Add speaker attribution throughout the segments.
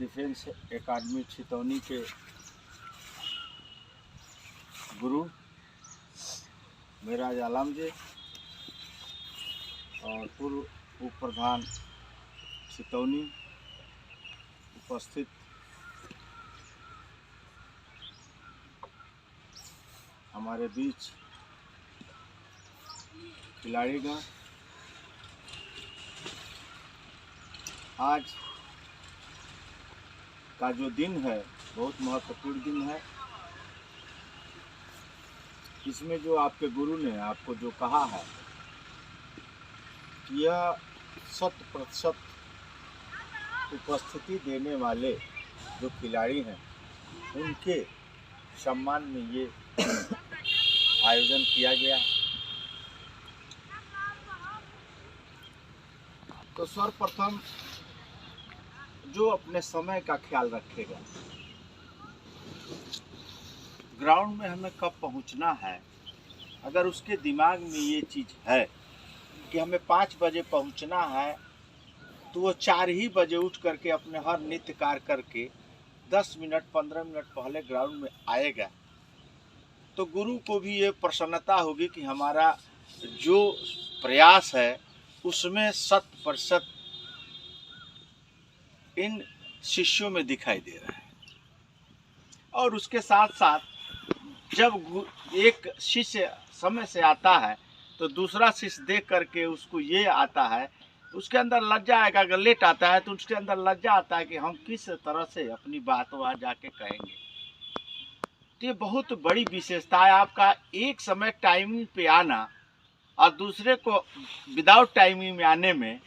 Speaker 1: Defence academy Chhitauni के गुरु मेराज आलम जी और पूर्व उप प्रधान छितौनी उपस्थित हमारे बीच खिलाड़ीगण, आज का जो दिन है बहुत महत्वपूर्ण दिन है। इसमें जो आपके गुरु ने आपको जो कहा है कि यह 100% उपस्थिति देने वाले जो खिलाड़ी हैं उनके सम्मान में ये आयोजन किया गया। तो सर्वप्रथम जो अपने समय का ख्याल रखेगा, ग्राउंड में हमें कब पहुंचना है, अगर उसके दिमाग में ये चीज़ है कि हमें 5 बजे पहुंचना है, तो वो 4 ही बजे उठ करके अपने हर नित्य कार्य करके 10 मिनट 15 मिनट पहले ग्राउंड में आएगा। तो गुरु को भी ये प्रसन्नता होगी कि हमारा जो प्रयास है उसमें 100% इन शिष्यों में दिखाई दे रहा है। और उसके साथ साथ जब एक शिष्य समय से आता है तो दूसरा शिष्य देख करके उसको ये आता है, उसके अंदर लज्जा आएगा। अगर लेट आता है तो उसके अंदर लज्जा आता है कि हम किस तरह से अपनी बात वहाँ जाके कहेंगे। तो ये बहुत बड़ी विशेषता है आपका, एक समय टाइमिंग पे आना और दूसरे को विदाउट टाइमिंग में आने में।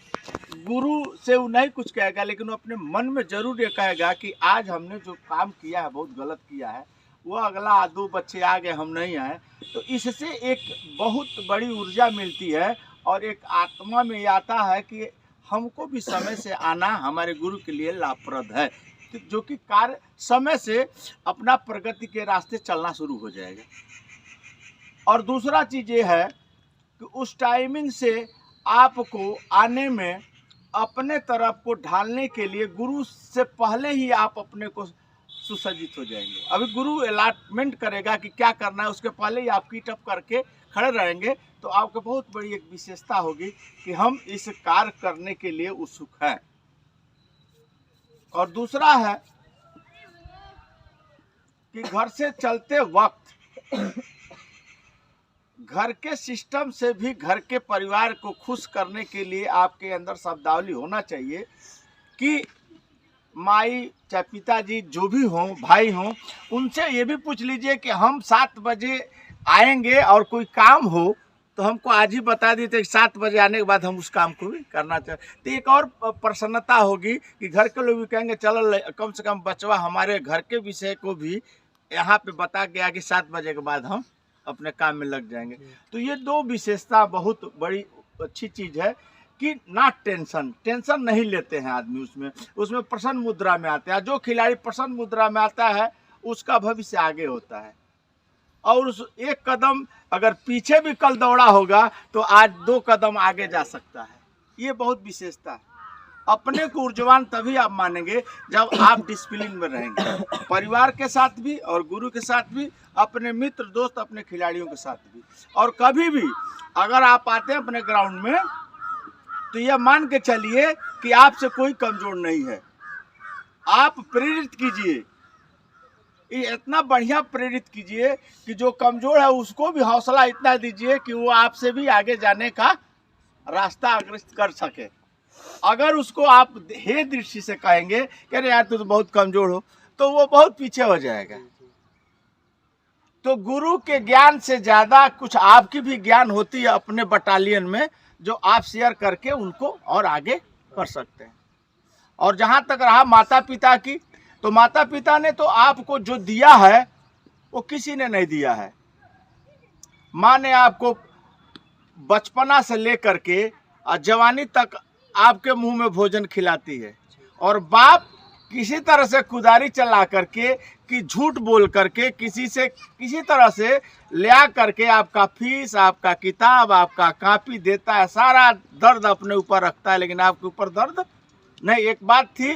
Speaker 1: गुरु से वो नहीं कुछ कहेगा, लेकिन वो अपने मन में जरूर ये कहेगा कि आज हमने जो काम किया है बहुत गलत किया है, वो अगला 2 बच्चे आ गए हम नहीं आए। तो इससे एक बहुत बड़ी ऊर्जा मिलती है और एक आत्मा में आता है कि हमको भी समय से आना हमारे गुरु के लिए लाभप्रद है, जो कि कार्य समय से अपना प्रगति के रास्ते चलना शुरू हो जाएगा। और दूसरा चीज़ ये है कि उस टाइमिंग से आपको आने में अपने तरफ को ढालने के लिए गुरु से पहले ही आप अपने को सुसज्जित हो जाएंगे। अभी गुरु अलॉटमेंट करेगा कि क्या करना है, उसके पहले ही आप कीट अप करके खड़े रहेंगे। तो आपको बहुत बड़ी एक विशेषता होगी कि हम इस कार्य करने के लिए उत्सुक हैं। और दूसरा है कि घर से चलते वक्त घर के सिस्टम से भी घर के परिवार को खुश करने के लिए आपके अंदर शब्दावली होना चाहिए कि माई चाहे पिताजी जो भी हों, भाई हों, उनसे ये भी पूछ लीजिए कि हम 7 बजे आएंगे और कोई काम हो तो हमको आज ही बता दीजिए कि 7 बजे आने के बाद हम उस काम को भी करना चाहिए। तो एक और प्रसन्नता होगी कि घर के लोग भी कहेंगे चलो कम से कम बचवा हमारे घर के विषय को भी यहाँ पे बता गया कि 7 बजे के बाद हम अपने काम में लग जाएंगे। तो ये 2 विशेषता बहुत बड़ी अच्छी चीज़ है कि ना टेंशन नहीं लेते हैं आदमी, उसमें प्रसन्न मुद्रा में आते हैं। जो खिलाड़ी प्रसन्न मुद्रा में आता है उसका भविष्य आगे होता है। और उस एक कदम अगर पीछे भी कल दौड़ा होगा तो आज 2 कदम आगे जा सकता है। ये बहुत विशेषता है। अपने को ऊर्जवान तभी आप मानेंगे जब आप डिसिप्लिन में रहेंगे, परिवार के साथ भी और गुरु के साथ भी, अपने मित्र दोस्त अपने खिलाड़ियों के साथ भी। और कभी भी अगर आप आते हैं अपने ग्राउंड में तो यह मान के चलिए कि आपसे कोई कमजोर नहीं है। आप प्रेरित कीजिए, ये इतना बढ़िया प्रेरित कीजिए कि जो कमजोर है उसको भी हौसला इतना दीजिए कि वो आपसे भी आगे जाने का रास्ता अग्रसर कर सके। अगर उसको आप हे दृष्टि से कहेंगे कि अरे यार तू तो बहुत कमजोर हो, तो वो बहुत पीछे हो जाएगा। तो गुरु के ज्ञान से ज़्यादा कुछ आपकी भी ज्ञान होती है अपने बटालियन में, जो आप शेयर करके उनको और आगे कर सकते हैं। और जहाँ तक रहा माता पिता की, तो माता पिता ने तो आपको जो दिया है वो किसी ने नहीं दिया है। माँ ने आपको बचपना से लेकर के जवानी तक आपके मुंह में भोजन खिलाती है, और बाप किसी तरह से कुदारी चला करके कि झूठ बोल करके किसी तरह से ले आ करके आपका फीस, आपका किताब, आपका कॉपी देता है। सारा दर्द अपने ऊपर रखता है, लेकिन आपके ऊपर दर्द नहीं। एक बात थी,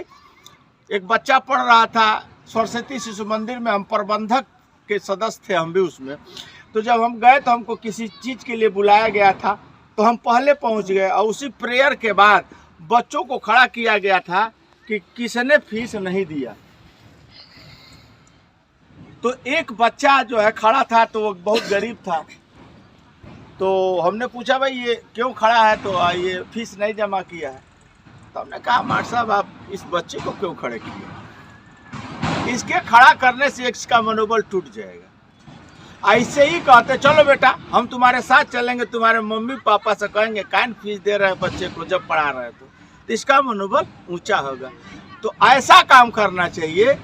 Speaker 1: एक बच्चा पढ़ रहा था सरस्वती शिशु मंदिर में, हम प्रबंधक के सदस्य थे हम भी उसमें। तो जब हम गए तो हमको किसी चीज़ के लिए बुलाया गया था, तो हम पहले पहुंच गए और उसी प्रेयर के बाद बच्चों को खड़ा किया गया था कि किसने फीस नहीं दिया। तो एक बच्चा जो है खड़ा था, तो वो बहुत गरीब था। तो हमने पूछा भाई ये क्यों खड़ा है, तो ये फीस नहीं जमा किया है। तो हमने कहा मास्टर साहब आप इस बच्चे को क्यों खड़े किए, इसके खड़ा करने से इसका मनोबल टूट जाएगा। ऐसे ही कहते चलो बेटा हम तुम्हारे साथ चलेंगे, तुम्हारे मम्मी पापा से कहेंगे काइन फीस दे रहे हैं बच्चे को जब पढ़ा रहे हैं, तो इसका मनोबल ऊंचा होगा। तो ऐसा काम करना चाहिए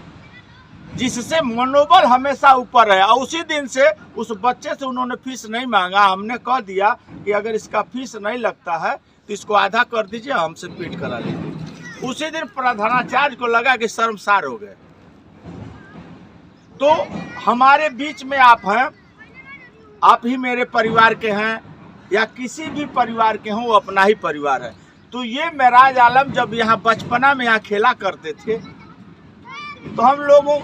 Speaker 1: जिससे मनोबल हमेशा ऊपर है। और उसी दिन से उस बच्चे से उन्होंने फीस नहीं मांगा। हमने कह दिया कि अगर इसका फीस नहीं लगता है तो इसको आधा कर दीजिए, हमसे पेट करा लीजिए। उसी दिन प्रधानाचार्य को लगा कि शर्मसार हो गए। तो हमारे बीच में आप हैं, आप ही मेरे परिवार के हैं या किसी भी परिवार के हों, वो अपना ही परिवार है। तो ये मेराज आलम जब यहाँ बचपना में यहाँ खेला करते थे, तो हम लोगों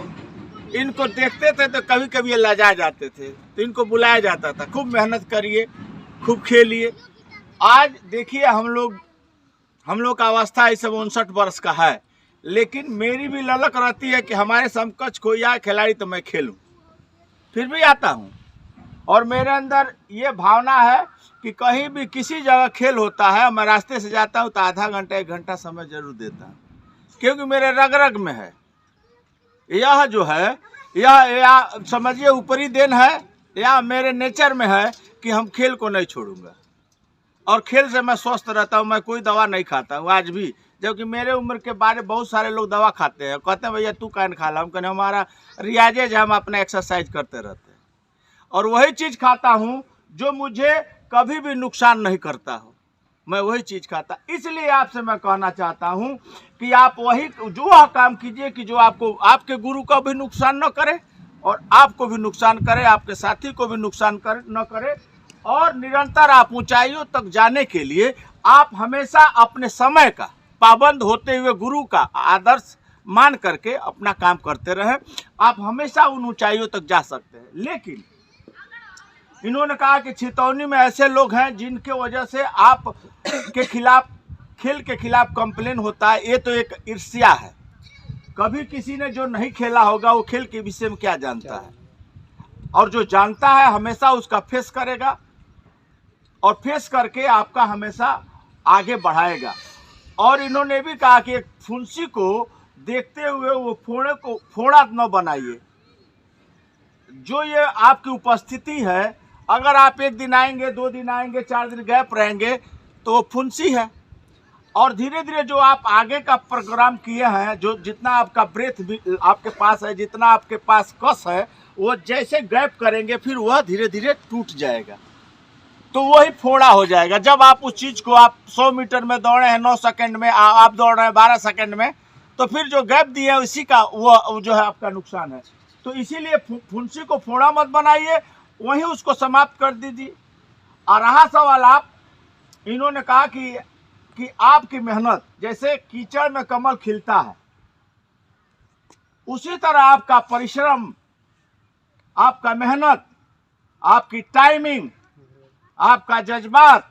Speaker 1: इनको देखते थे तो कभी कभी ये लजा जाते थे, तो इनको बुलाया जाता था खूब मेहनत करिए, खूब खेलिए। आज देखिए हम लोग का अवस्था इस 59 वर्ष का है, लेकिन मेरी भी ललक रहती है कि हमारे समकक्ष कोई आए खिलाड़ी तो मैं खेलूं, फिर भी आता हूं। और मेरे अंदर ये भावना है कि कहीं भी किसी जगह खेल होता है, मैं रास्ते से जाता हूं तो आधा घंटा 1 घंटा समय जरूर देता हूं, क्योंकि मेरे रग रग में है। यह जो है यह समझिए ऊपरी देन है, या मेरे नेचर में है कि हम खेल को नहीं छोड़ूंगा। और खेल से मैं स्वस्थ रहता हूँ, मैं कोई दवा नहीं खाता हूँ आज भी। जबकि मेरे उम्र के बारे बहुत सारे लोग दवा खाते हैं, कहते हैं भैया तू कान खा ला। हम कहते हमारा रियाजेज है, हम अपना एक्सरसाइज करते रहते हैं। और वही चीज़ खाता हूँ जो मुझे कभी भी नुकसान नहीं करता हो, मैं वही चीज़ खाता। इसलिए आपसे मैं कहना चाहता हूँ कि आप वही जो काम कीजिए कि जो आपको आपके गुरु को भी नुकसान न करे और आपको भी नुकसान करे, आपके साथी को भी नुकसान न करे। और निरंतर आप ऊंचाइयों तक जाने के लिए आप हमेशा अपने समय का पाबंद होते हुए गुरु का आदर्श मान करके अपना काम करते रहें, आप हमेशा उन ऊंचाइयों तक जा सकते हैं। लेकिन इन्होंने कहा कि छितौनी में ऐसे लोग हैं जिनके वजह से आप के खिलाफ, खेल के खिलाफ कंप्लेन होता है। ये तो एक ईर्ष्या है। कभी किसी ने जो नहीं खेला होगा वो खेल के विषय में क्या जानता है, और जो जानता है हमेशा उसका फेस करेगा और फेस करके आपका हमेशा आगे बढ़ाएगा। और इन्होंने भी कहा कि एक फुंसी को देखते हुए वो फोड़े को फोड़ा न बनाइए। जो ये आपकी उपस्थिति है, अगर आप 1 दिन आएंगे, 2 दिन आएंगे, 4 दिन गैप रहेंगे तो वो फुंसी है। और धीरे धीरे जो आप आगे का प्रोग्राम किए हैं, जो जितना आपका ब्रेथ भी आपके पास है, जितना आपके पास कस है, वो जैसे गैप करेंगे फिर वह धीरे धीरे टूट जाएगा, तो वही फोड़ा हो जाएगा। जब आप उस चीज़ को आप 100 मीटर में दौड़े हैं 9 सेकंड में, आप दौड़ रहे हैं 12 सेकंड में, तो फिर जो गैप दिए हैं उसी का वो जो है आपका नुकसान है। तो इसीलिए फुंसी को फोड़ा मत बनाइए, वहीं उसको समाप्त कर दीजिए। और रहा सवाल इन्होंने कहा कि आपकी मेहनत जैसे कीचड़ में कमल खिलता है, उसी तरह आपका परिश्रम, आपका मेहनत, आपकी टाइमिंग, आपका जज्बात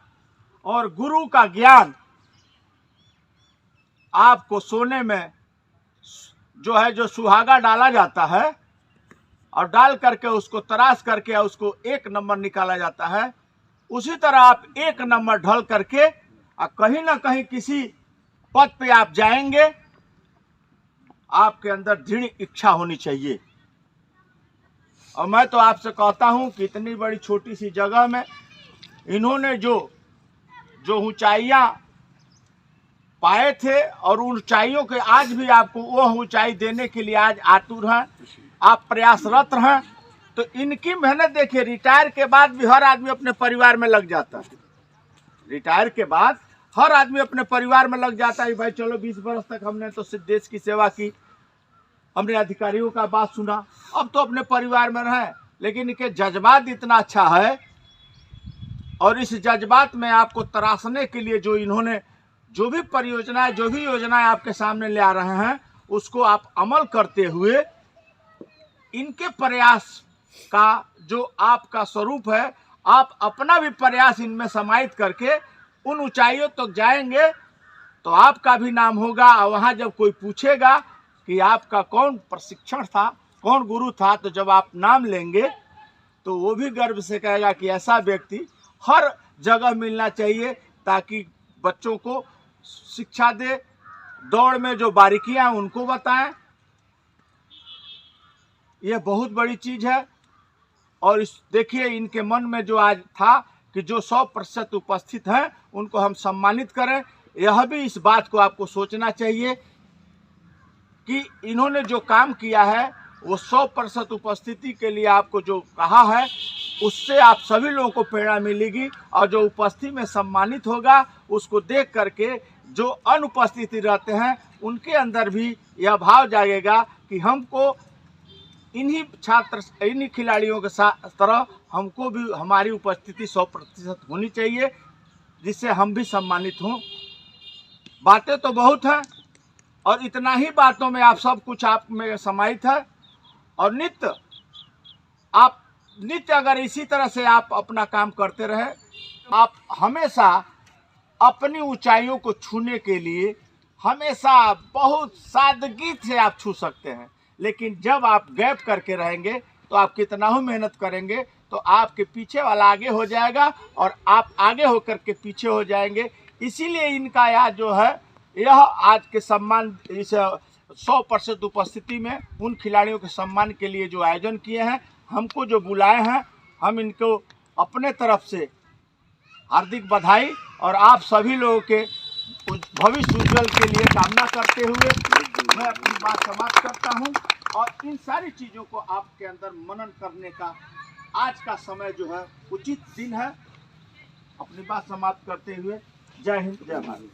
Speaker 1: और गुरु का ज्ञान आपको सोने में जो सुहागा डाला जाता है और डाल करके उसको तराश करके उसको 1 नंबर निकाला जाता है, उसी तरह आप 1 नंबर ढल करके कहीं ना कहीं किसी पद पे आप जाएंगे। आपके अंदर दृढ़ इच्छा होनी चाहिए। और मैं तो आपसे कहता हूं कि इतनी बड़ी छोटी सी जगह में इन्होंने जो ऊंचाइयां पाए थे और ऊंचाइयों के आज भी आपको वह ऊंचाई देने के लिए आज आतुर हैं, आप प्रयासरत हैं। तो इनकी मेहनत देखिए, रिटायर के बाद भी हर आदमी अपने परिवार में लग जाता है। रिटायर के बाद हर आदमी अपने परिवार में लग जाता है। भाई चलो 20 वर्ष तक हमने तो सिर्फ देश की सेवा की, हमने अधिकारियों का बात सुना, अब तो अपने परिवार में रहें। लेकिन इनके जज्बात इतना अच्छा है और इस जज्बात में आपको तराशने के लिए जो इन्होंने जो भी परियोजनाएं, जो भी योजनाएं आपके सामने ले आ रहे हैं, उसको आप अमल करते हुए इनके प्रयास का जो आपका स्वरूप है, आप अपना भी प्रयास इनमें समाहित करके उन ऊंचाइयों तक जाएंगे तो आपका भी नाम होगा। और वहाँ जब कोई पूछेगा कि आपका कौन प्रशिक्षण था, कौन गुरु था, तो जब आप नाम लेंगे तो वो भी गर्व से कहेगा कि ऐसा व्यक्ति हर जगह मिलना चाहिए, ताकि बच्चों को शिक्षा दे, दौड़ में जो बारीकियां उनको बताएं। ये बहुत बड़ी चीज़ है। और इस देखिए इनके मन में जो आज था कि जो 100% उपस्थित हैं उनको हम सम्मानित करें। यह भी इस बात को आपको सोचना चाहिए कि इन्होंने जो काम किया है वो 100% उपस्थिति के लिए आपको जो कहा है उससे आप सभी लोगों को प्रेरणा मिलेगी। और जो उपस्थिति में सम्मानित होगा उसको देख करके जो अनुपस्थिति रहते हैं उनके अंदर भी यह भाव जागेगा कि हमको इन्हीं खिलाड़ियों के साथ तरह हमको भी हमारी उपस्थिति 100% होनी चाहिए, जिससे हम भी सम्मानित हों। बातें तो बहुत हैं और इतना ही बातों में आप सब कुछ आप में समाहित है। और नित्य अगर इसी तरह से आप अपना काम करते रहे, आप हमेशा अपनी ऊंचाइयों को छूने के लिए हमेशा बहुत सादगी से आप छू सकते हैं। लेकिन जब आप गैप करके रहेंगे तो आप कितना ही मेहनत करेंगे तो आपके पीछे वाला आगे हो जाएगा और आप आगे होकर के पीछे हो जाएंगे। इसीलिए इनका यह जो है यह आज के सम्मान, इस 100% उपस्थिति में उन खिलाड़ियों के सम्मान के लिए जो आयोजन किए हैं, हमको जो बुलाए हैं, हम इनको अपने तरफ से हार्दिक बधाई और आप सभी लोगों के भविष्य उज्जवल के लिए कामना करते हुए मैं अपनी बात समाप्त करता हूं। और इन सारी चीज़ों को आपके अंदर मनन करने का आज का समय जो है उचित दिन है। अपनी बात समाप्त करते हुए जय हिंद, जय भारत।